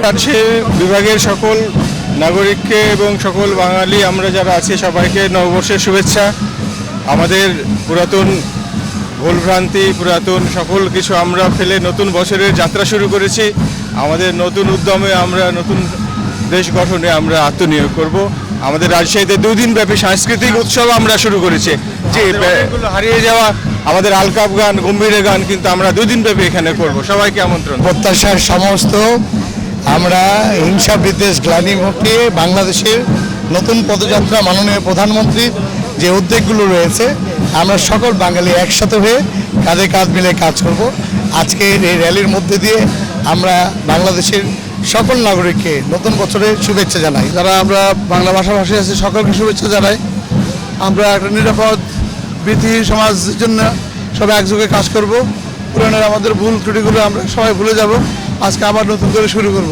রাজশাহী বিভাগের সকল নাগরিককে এবং সকল বাঙালি আমরা যারা আছি সবাইকে নববর্ষের শুভেচ্ছা। আমাদের পুরাতন ভুলভ্রান্তি, পুরাতন সকল কিছু আমরা ফেলে নতুন বছরের যাত্রা শুরু করেছি। আমাদের নতুন উদ্যমে আমরা নতুন দেশ গঠনে আমরা আত্মনিয়োগ করব। আমাদের রাজশাহীতে 2 দিন ব্যাপী সাংস্কৃতিক উৎসব আমরা শুরু করেছি। যে হারিয়ে যাওয়া আমাদের আলকাপ গান, গম্ভীরে গান কিন্তু আমরা 2 দিন ব্যাপী এখানে করব। সবাইকে আমন্ত্রণ। প্রত্যাশার সমস্ত আমরা হিংসা বিদ্বেষ গ্লানি হটিয়ে বাংলাদেশের নতুন পদযাত্রা মাননীয় প্রধানমন্ত্রীর যে উদ্যোগগুলো রয়েছে আমরা সকল বাঙালি একসাথে হয়ে কাঁধে কাঁধ মিলে কাজ করব। আজকের এই র্যালির মধ্যে দিয়ে আমরা বাংলাদেশের সকল নাগরিককে নতুন বছরের শুভেচ্ছা জানাই। যারা আমরা বাংলা ভাষাভাষী আছি সকলকে শুভেচ্ছা জানাই। আমরা একটা নিরাপদ বিধিহীন সমাজের জন্য সবাই একযোগে কাজ করব। পুরানোর আমাদের ভুল ত্রুটিগুলো আমরা সবাই ভুলে যাব। আজকে আবার নতুন করে শুরু করব।